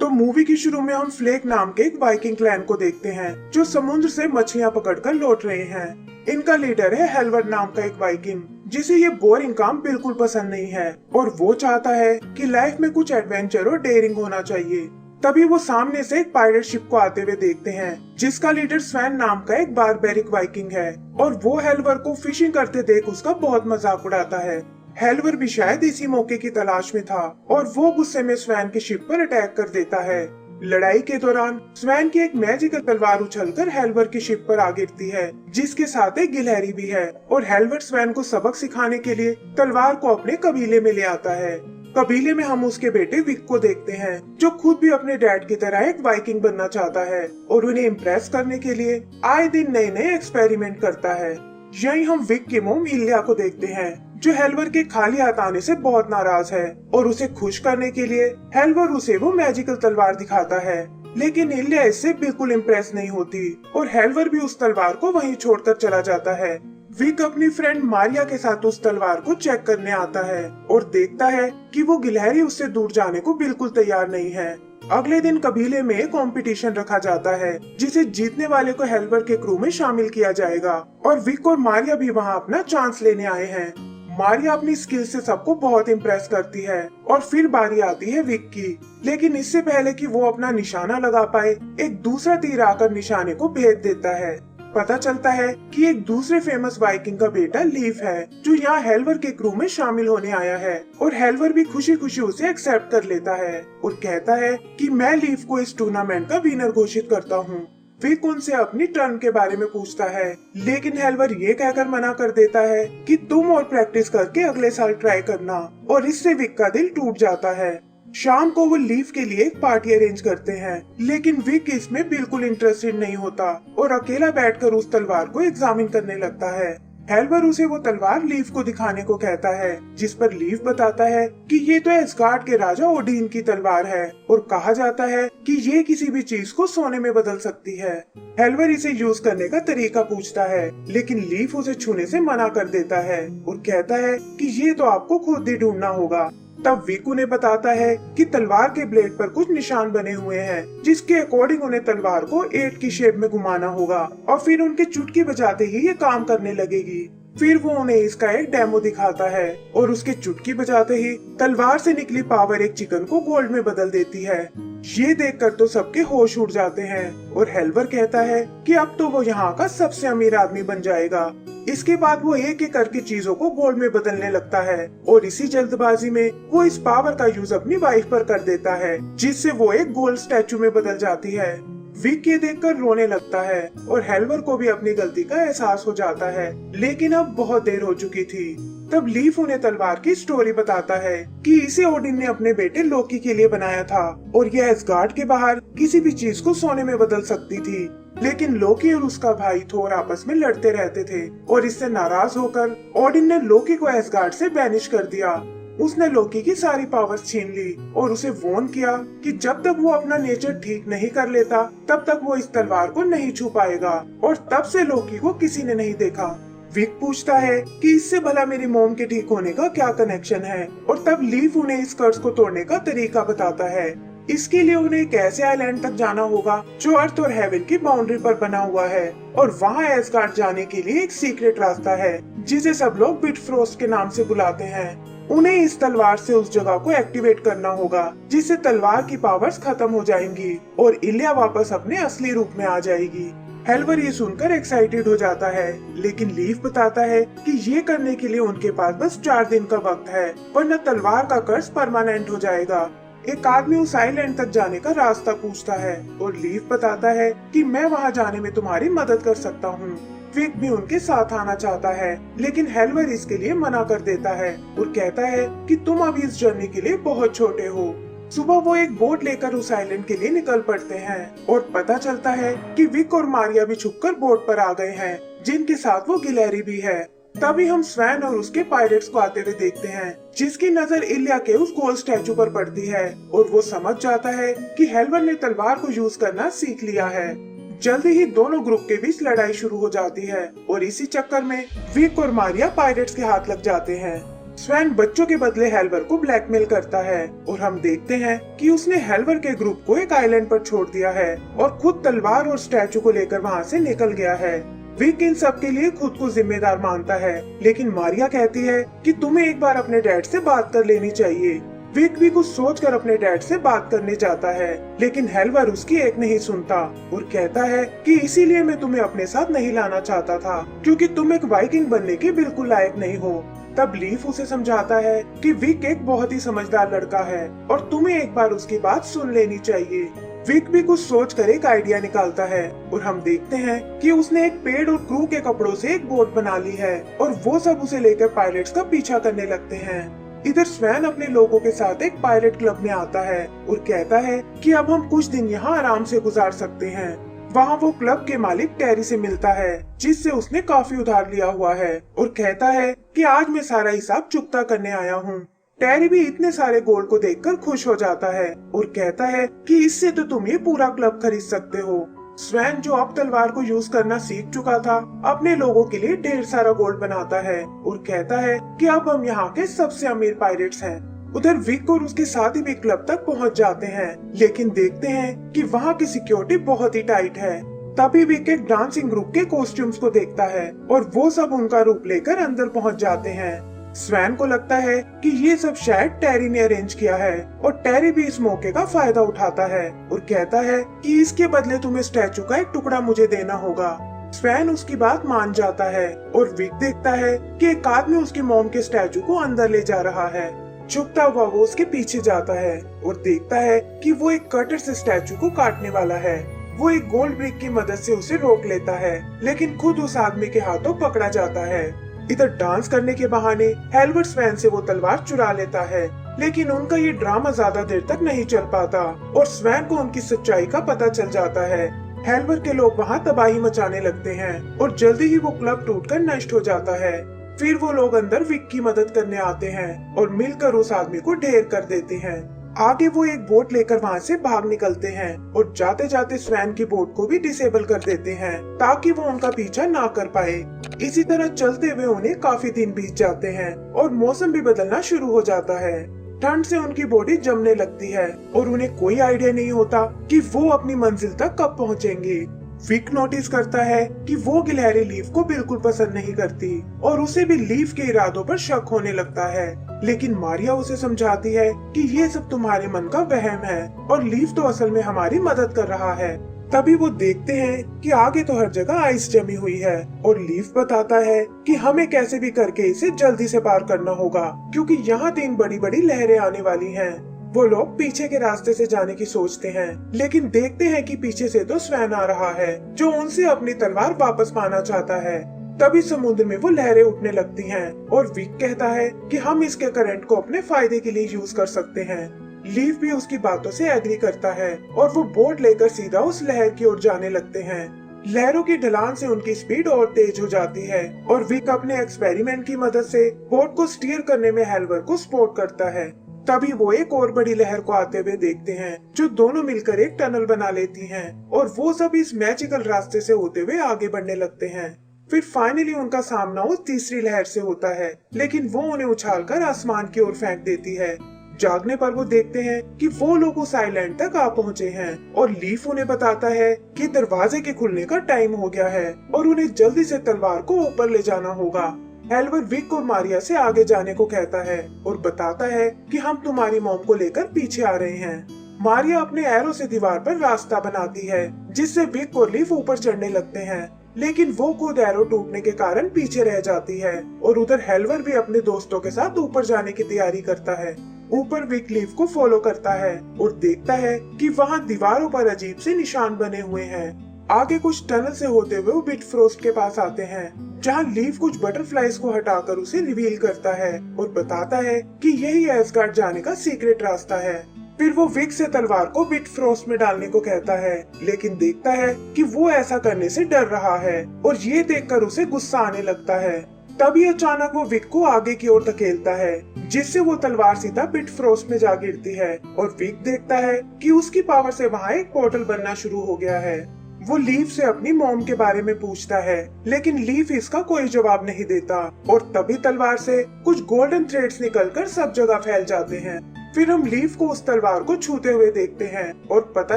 तो मूवी की शुरू में हम फ्लेक नाम के एक वाइकिंग क्लैन को देखते हैं जो समुद्र से मछलियां पकड़कर लौट रहे हैं। इनका लीडर है हेल्वर नाम का एक वाइकिंग, जिसे ये बोरिंग काम बिल्कुल पसंद नहीं है और वो चाहता है कि लाइफ में कुछ एडवेंचर और डेयरिंग होना चाहिए। तभी वो सामने से एक पायरेट शिप को आते हुए देखते हैं जिसका लीडर स्वैन नाम का एक बारबेरिक वाइकिंग है और वो हेल्वर को फिशिंग करते देख उसका बहुत मजाक उड़ाता है। हेल्वर भी शायद इसी मौके की तलाश में था और वो गुस्से में स्वैन की शिप पर अटैक कर देता है। लड़ाई के दौरान स्वैन की एक मैजिकल तलवार उछलकर हेल्वर की शिप पर आ गिरती है जिसके साथ एक गिलहरी भी है और हेल्वर स्वैन को सबक सिखाने के लिए तलवार को अपने कबीले में ले आता है। कबीले में हम उसके बेटे विक को देखते हैं जो खुद भी अपने डैड की तरह एक वाइकिंग बनना चाहता है और उन्हें इम्प्रेस करने के लिए आए दिन नए नए एक्सपेरिमेंट करता है। यहीं हम विक की मोम इलिया को देखते हैं जो हेल्वर के खाली हाथ आने से बहुत नाराज है और उसे खुश करने के लिए हेल्वर उसे वो मैजिकल तलवार दिखाता है, लेकिन इलिया इससे बिल्कुल इम्प्रेस नहीं होती और हेल्वर भी उस तलवार को वहीं छोड़कर चला जाता है। विक अपनी फ्रेंड मारिया के साथ उस तलवार को चेक करने आता है और देखता है कि वो गिलहरी उससे दूर जाने को बिल्कुल तैयार नहीं है। अगले दिन कबीले में एक कंपटीशन रखा जाता है जिसे जीतने वाले को हेल्वर के क्रू में शामिल किया जाएगा और विक और मारिया भी वहाँ अपना चांस लेने आए हैं। मारिया अपनी स्किल से सबको बहुत इम्प्रेस करती है और फिर बारी आती है विक की, लेकिन इससे पहले कि वो अपना निशाना लगा पाए एक दूसरा तीर आकर निशाने को भेद देता है। पता चलता है कि एक दूसरे फेमस वाइकिंग का बेटा लीफ है जो यहाँ हेल्वर के क्रू में शामिल होने आया है और हेल्वर भी खुशी खुशी उसे एक्सेप्ट कर लेता है और कहता है कि मैं लीफ को इस टूर्नामेंट का विनर घोषित करता हूँ। विक उनसे अपनी टर्न के बारे में पूछता है, लेकिन हेल्वर ये कहकर मना कर देता है कि तुम और प्रैक्टिस करके अगले साल ट्राई करना, और इससे विक का दिल टूट जाता है। शाम को वो लीफ के लिए एक पार्टी अरेंज करते हैं, लेकिन विक इसमें बिल्कुल इंटरेस्टेड नहीं होता और अकेला बैठकर उस तलवार को एग्जामिन करने लगता है। हेल्वर उसे वो तलवार लीफ को दिखाने को कहता है, जिस पर लीफ बताता है कि ये तो एस्गार्ड के राजा ओडिन की तलवार है और कहा जाता है कि ये किसी भी चीज को सोने में बदल सकती है। हेल्वर इसे यूज करने का तरीका पूछता है, लेकिन लीफ उसे छूने से मना कर देता है और कहता है कि ये तो आपको खुद ही ढूंढना होगा। तब विक उन्हें बताता है कि तलवार के ब्लेड पर कुछ निशान बने हुए हैं जिसके अकॉर्डिंग उन्हें तलवार को 8 की शेप में घुमाना होगा और फिर उनके चुटकी बजाते ही ये काम करने लगेगी। फिर वो उन्हें इसका एक डेमो दिखाता है और उसके चुटकी बजाते ही तलवार से निकली पावर एक चिकन को गोल्ड में बदल देती है। ये देखकर तो सबके होश उड़ जाते हैं और हेल्वर कहता है कि अब तो वो यहाँ का सबसे अमीर आदमी बन जाएगा। इसके बाद वो एक एक करके चीजों को गोल्ड में बदलने लगता है और इसी जल्दबाजी में वो इस पावर का यूज अपनी वाइफ पर कर देता है जिससे वो एक गोल्ड स्टैचू में बदल जाती है। विक ये देखकर रोने लगता है और हेल्वर को भी अपनी गलती का एहसास हो जाता है, लेकिन अब बहुत देर हो चुकी थी। तब लीफ उन्हें तलवार की स्टोरी बताता है कि इसे ओडिन ने अपने बेटे लोकी के लिए बनाया था और यह एस्गार्ड के बाहर किसी भी चीज को सोने में बदल सकती थी। लेकिन लोकी और उसका भाई थोर आपस में लड़ते रहते थे और इससे नाराज होकर ओडिन ने लोकी को एस्गार्ड से बैनिश कर दिया। उसने लोकी की सारी पावर्स छीन ली और उसे वार्न किया कि जब तक वो अपना नेचर ठीक नहीं कर लेता तब तक वो इस तलवार को नहीं छू पाएगा, और तब से लोकी को किसी ने नहीं देखा। विक पूछता है कि इससे भला मेरी मोम के ठीक होने का क्या कनेक्शन है, और तब लीफ उन्हें इस कर्ज को तोड़ने का तरीका बताता है। इसके लिए उन्हें एक ऐसे आइलैंड तक जाना होगा जो अर्थ और हेवन की बाउंड्री पर बना हुआ है और वहाँ एस्गार्ड जाने के लिए एक सीक्रेट रास्ता है जिसे सब लोग बिटफ्रोस्ट के नाम से बुलाते हैं। उन्हें इस तलवार से उस जगह को एक्टिवेट करना होगा जिससे तलवार की पावर्स खत्म हो जाएंगी और इलिया वापस अपने असली रूप में आ जाएगी। हेल्वर ये सुनकर एक्साइटेड हो जाता है, लेकिन लीफ बताता है कि ये करने के लिए उनके पास बस 4 दिन का वक्त है, वरना तलवार का कर्ज परमानेंट हो जाएगा। एक आदमी उस आइलैंड तक जाने का रास्ता पूछता है और लीफ बताता है कि मैं वहाँ जाने में तुम्हारी मदद कर सकता हूँ। विक भी उनके साथ आना चाहता है, लेकिन हेल्वर इसके लिए मना कर देता है और कहता है कि तुम अभी इस जर्नी के लिए बहुत छोटे हो। सुबह वो एक बोट लेकर उस आइलैंड के लिए निकल पड़ते हैं और पता चलता है कि विक और मारिया भी छुपकर बोट पर आ गए हैं, जिनके साथ वो गिलहरी भी है। तभी हम स्वैन और उसके पायरेट्स को आते हुए देखते हैं, जिसकी नजर इलिया के उस गोल्ड स्टैचू पर पड़ती है और वो समझ जाता है कि हेल्वर ने तलवार को यूज करना सीख लिया है। जल्दी ही दोनों ग्रुप के बीच लड़ाई शुरू हो जाती है और इसी चक्कर में विक और मारिया पायरेट्स के हाथ लग जाते हैं। स्वैन बच्चों के बदले हेल्वर को ब्लैकमेल करता है और हम देखते हैं कि उसने हेल्वर के ग्रुप को एक आइलैंड पर छोड़ दिया है और खुद तलवार और स्टैचू को लेकर वहाँ से निकल गया है। विक इन सब के लिए खुद को जिम्मेदार मानता है, लेकिन मारिया कहती है कि तुम्हें एक बार अपने डैड से बात कर लेनी चाहिए। विक भी कुछ सोचकर अपने डैड से बात करने जाता है, लेकिन हेल्वर उसकी एक नहीं सुनता और कहता है कि इसीलिए मैं तुम्हें अपने साथ नहीं लाना चाहता था, क्योंकि तुम एक वाइकिंग बनने के बिल्कुल लायक नहीं हो। तब लीफ उसे समझाता है कि विक एक बहुत ही समझदार लड़का है और तुम्हें एक बार उसकी बात सुन लेनी चाहिए। विक भी कुछ सोचकर एक आइडिया निकालता है और हम देखते हैं कि उसने एक पेड़ और क्रू के कपड़ों से एक बोट बना ली है और वो सब उसे लेकर पायरेट्स का पीछा करने लगते हैं। इधर स्वैन अपने लोगों के साथ एक पायरेट क्लब में आता है और कहता है कि अब हम कुछ दिन यहाँ आराम से गुजार सकते हैं। वहाँ वो क्लब के मालिक टेरी से मिलता है, जिससे उसने काफी उधार लिया हुआ है और कहता है कि आज मैं सारा हिसाब चुकता करने आया हूँ। टेरी भी इतने सारे गोल्ड को देखकर खुश हो जाता है और कहता है कि इससे तो तुम ये पूरा क्लब खरीद सकते हो। स्वैन जो अब तलवार को यूज करना सीख चुका था, अपने लोगों के लिए ढेर सारा गोल्ड बनाता है और कहता है कि अब हम यहाँ के सबसे अमीर पायरेट्स हैं। उधर विक और उसके साथी भी क्लब तक पहुँच जाते हैं, लेकिन देखते हैं कि वहाँ की सिक्योरिटी बहुत ही टाइट है। तभी विक एक डांसिंग ग्रुप के कॉस्ट्यूम्स को देखता है और वो सब उनका रूप लेकर अंदर पहुँच जाते हैं। स्वैन को लगता है कि ये सब शायद टेरी ने अरेंज किया है और टेरी भी इस मौके का फायदा उठाता है और कहता है कि इसके बदले तुम्हें स्टैचू का एक टुकड़ा मुझे देना होगा। स्वैन उसकी बात मान जाता है और विक देखता है कि एक आदमी उसकी मॉम के स्टैचू को अंदर ले जा रहा है। झुकता हुआ वो उसके पीछे जाता है और देखता है कि वो एक कटर से स्टैचू को काटने वाला है। वो एक गोल्ड ब्रिक की मदद से उसे रोक लेता है, लेकिन खुद उस आदमी के हाथों पकड़ा जाता है। इधर डांस करने के बहाने हेल्वर स्वैन से वो तलवार चुरा लेता है, लेकिन उनका ये ड्रामा ज्यादा देर तक नहीं चल पाता और स्वैन को उनकी सच्चाई का पता चल जाता है। हेल्वर के लोग वहाँ तबाही मचाने लगते हैं और जल्दी ही वो क्लब टूटकर नष्ट हो जाता है। फिर वो लोग अंदर विक की मदद करने आते हैं और मिलकर उस आदमी को ढेर कर देते हैं। आगे वो एक बोट लेकर वहाँ से भाग निकलते हैं और जाते जाते स्वैन की बोट को भी डिसेबल कर देते हैं ताकि वो उनका पीछा ना कर पाए। इसी तरह चलते हुए उन्हें काफी दिन बीत जाते हैं और मौसम भी बदलना शुरू हो जाता है। ठंड से उनकी बॉडी जमने लगती है और उन्हें कोई आइडिया नहीं होता कि वो अपनी मंजिल तक कब पहुँचेंगे। विक नोटिस करता है कि वो गिलहरी लीफ को बिल्कुल पसंद नहीं करती और उसे भी लीफ के इरादों पर शक होने लगता है, लेकिन मारिया उसे समझाती है कि ये सब तुम्हारे मन का वहम है और लीफ तो असल में हमारी मदद कर रहा है। तभी वो देखते हैं कि आगे तो हर जगह आइस जमी हुई है और लीफ बताता है कि हमें कैसे भी करके इसे जल्दी से पार करना होगा, क्योंकि यहाँ 3 बड़ी बड़ी लहरें आने वाली हैं। वो लोग पीछे के रास्ते से जाने की सोचते हैं, लेकिन देखते हैं कि पीछे से तो स्वैन आ रहा है जो उनसे अपनी तलवार वापस पाना चाहता है। तभी समुद्र में वो लहरें उठने लगती हैं और विक कहता है कि हम इसके करंट को अपने फायदे के लिए यूज कर सकते हैं। लीफ भी उसकी बातों से एग्री करता है और वो बोट लेकर सीधा उस लहर की ओर जाने लगते हैं। लहरों की ढलान से उनकी स्पीड और तेज हो जाती है और विक अपने एक्सपेरिमेंट की मदद से बोट को स्टीयर करने में हेल्वर को सपोर्ट करता है। तभी वो एक और बड़ी लहर को आते हुए देखते हैं जो दोनों मिलकर एक टनल बना लेती हैं और वो सब इस मैजिकल रास्ते से होते हुए आगे बढ़ने लगते हैं। फिर फाइनली उनका सामना उस तीसरी लहर से होता है, लेकिन वो उन्हें उछालकर आसमान की ओर फेंक देती है। जागने पर वो देखते हैं कि वो लोग उस आइलैंड तक आ पहुँचे हैं और लीफ उन्हें बताता है कि दरवाजे के खुलने का टाइम हो गया है और उन्हें जल्दी से तलवार को ऊपर ले जाना होगा। हेल्वर विक और मारिया से आगे जाने को कहता है और बताता है कि हम तुम्हारी मॉम को लेकर पीछे आ रहे हैं। मारिया अपने एरो से दीवार पर रास्ता बनाती है, जिससे विक और लीफ ऊपर चढ़ने लगते हैं, लेकिन वो खुद एरो टूटने के कारण पीछे रह जाती है और उधर हेल्वर भी अपने दोस्तों के साथ ऊपर जाने की तैयारी करता है। ऊपर विक लीफ को फॉलो करता है और देखता है कि वहाँ दीवारों पर अजीब से निशान बने हुए हैं। आगे कुछ टनल से होते हुए वो बिटफ्रोस्ट के पास आते हैं, जहाँ लीफ कुछ बटरफ्लाइज को हटाकर उसे रिवील करता है और बताता है कि यही एस्गार्ड जाने का सीक्रेट रास्ता है। फिर वो विक से तलवार को बिटफ्रोस्ट में डालने को कहता है, लेकिन देखता है कि वो ऐसा करने से डर रहा है और ये देखकर उसे गुस्सा आने लगता है। तभी अचानक वो विक को आगे की ओर धकेलता है, जिससे वो तलवार सीधा बिटफ्रोस्ट में जा गिरती है और विक देखता है कि उसकी पावर से वहाँ एक पोर्टल बनना शुरू हो गया है। वो लीफ से अपनी मॉम के बारे में पूछता है, लेकिन लीफ इसका कोई जवाब नहीं देता और तभी तलवार से कुछ गोल्डन थ्रेड्स निकलकर सब जगह फैल जाते हैं। फिर हम लीफ को उस तलवार को छूते हुए देखते हैं और पता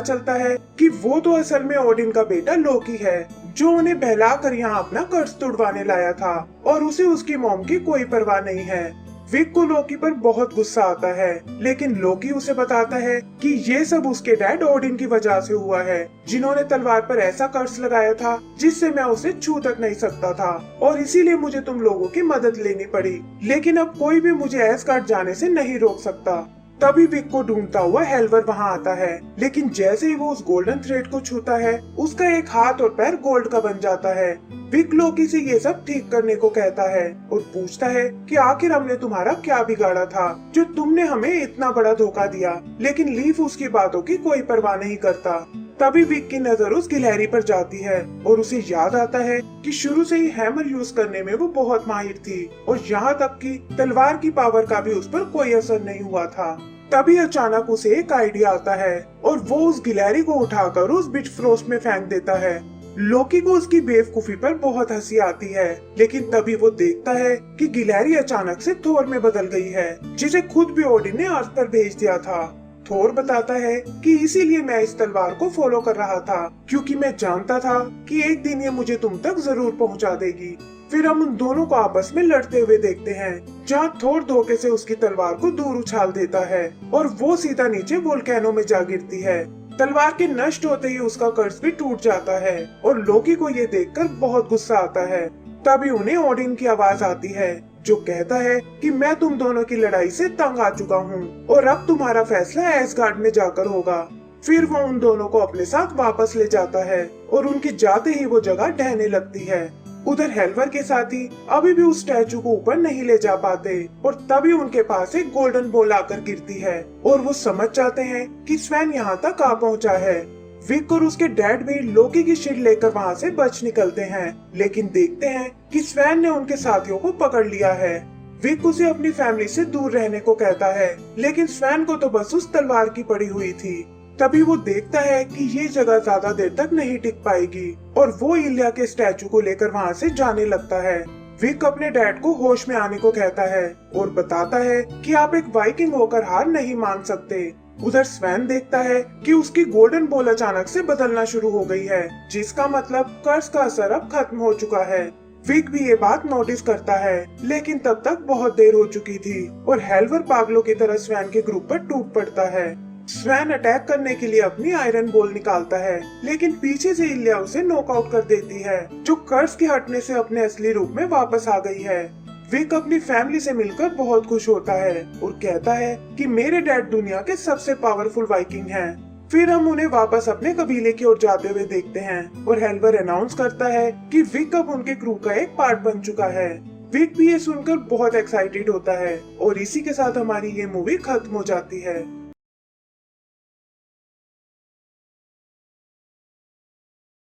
चलता है कि वो तो असल में ओडिन का बेटा लोकी है, जो उन्हें बहलाकर यहाँ अपना कर्ज तुड़वाने लाया था और उसे उसकी मॉम की कोई परवाह नहीं है। विक को लोकी पर बहुत गुस्सा आता है, लेकिन लोकी उसे बताता है कि ये सब उसके डैड ओडिन की वजह से हुआ है, जिन्होंने तलवार पर ऐसा कर्ज लगाया था जिससे मैं उसे छू तक नहीं सकता था और इसीलिए मुझे तुम लोगों की मदद लेनी पड़ी। लेकिन अब कोई भी मुझे एसगार्ड जाने से नहीं रोक सकता। तभी विक को ढूंढता हुआ हेल्वर वहां आता है, लेकिन जैसे ही वो उस गोल्डन थ्रेड को छूता है उसका एक हाथ और पैर गोल्ड का बन जाता है। विक लोकी से ये सब ठीक करने को कहता है और पूछता है कि आखिर हमने तुम्हारा क्या बिगाड़ा था जो तुमने हमें इतना बड़ा धोखा दिया, लेकिन लीफ उसकी बातों की कोई परवाह नहीं करता। तभी विक की नजर उस गिलहरी पर जाती है और उसे याद आता है कि शुरू से ही हैमर यूज करने में वो बहुत माहिर थी और यहाँ तक कि तलवार की पावर का भी उस पर कोई असर नहीं हुआ था। तभी अचानक उसे एक आइडिया आता है और वो उस गिलहरी को उठाकर उस बिटफ्रोस्ट में फेंक देता है। लोकी को उसकी बेवकूफी पर बहुत हंसी आती है, लेकिन तभी वो देखता है कि गिलहरी अचानक से थोर में बदल गई है, जिसे खुद भी ओडिन ने अर्थ पर भेज दिया था। थोर बताता है कि इसीलिए मैं इस तलवार को फॉलो कर रहा था, क्योंकि मैं जानता था कि एक दिन ये मुझे तुम तक जरूर पहुंचा देगी। फिर हम उन दोनों को आपस में लड़ते हुए देखते हैं, जहां थोर धोखे से उसकी तलवार को दूर उछाल देता है और वो सीधा नीचे वोल्केनो में जा गिरती है। तलवार के नष्ट होते ही उसका कर्ज भी टूट जाता है और लोकी को ये देखकर बहुत गुस्सा आता है। तभी उन्हें ओडिन की आवाज आती है, जो कहता है कि मैं तुम दोनों की लड़ाई से तंग आ चुका हूँ और अब तुम्हारा फैसला एसगार्ड में जाकर होगा। फिर वो उन दोनों को अपने साथ वापस ले जाता है और उनके जाते ही वो जगह ढहने लगती है। उधर हेल्वर के साथी अभी भी उस स्टैचू को ऊपर नहीं ले जा पाते और तभी उनके पास एक गोल्डन बॉल आकर गिरती है और वो समझ जाते हैं कि स्वैन यहाँ तक आ पहुँचा है। विक और उसके डैड भी लोकी की शील्ड लेकर वहाँ से बच निकलते हैं, लेकिन देखते हैं कि स्वैन ने उनके साथियों को पकड़ लिया है। विक उसे अपनी फैमिली से दूर रहने को कहता है, लेकिन स्वैन को तो बस उस तलवार की पड़ी हुई थी। तभी वो देखता है कि ये जगह ज्यादा देर तक नहीं टिक पाएगी और वो इलिया के स्टैचू को लेकर वहाँ से जाने लगता है। विक अपने डैड को होश में आने को कहता है और बताता है कि आप एक वाइकिंग होकर हार नहीं मान सकते। उधर स्वैन देखता है कि उसकी गोल्डन बॉल अचानक से बदलना शुरू हो गई है, जिसका मतलब कर्ज का असर अब खत्म हो चुका है। विक भी ये बात नोटिस करता है, लेकिन तब तक बहुत देर हो चुकी थी और हेल्वर पागलों की तरह स्वैन के ग्रुप पर टूट पड़ता है। स्वैन अटैक करने के लिए अपनी आयरन बॉल निकालता है, लेकिन पीछे से इलिया उसे नॉकआउट कर देती है, जो कर्ज के हटने से अपने असली रूप में वापस आ गई है। विक अपनी फैमिली से मिलकर बहुत खुश होता है और कहता है कि मेरे डैड दुनिया के सबसे पावरफुल वाइकिंग हैं। फिर हम उन्हें वापस अपने कबीले की ओर जाते हुए देखते हैं और हेल्वर अनाउंस करता है कि विक अब उनके क्रू का एक पार्ट बन चुका है। विक भी ये सुनकर बहुत एक्साइटेड होता है और इसी के साथ हमारी ये मूवी खत्म हो जाती है।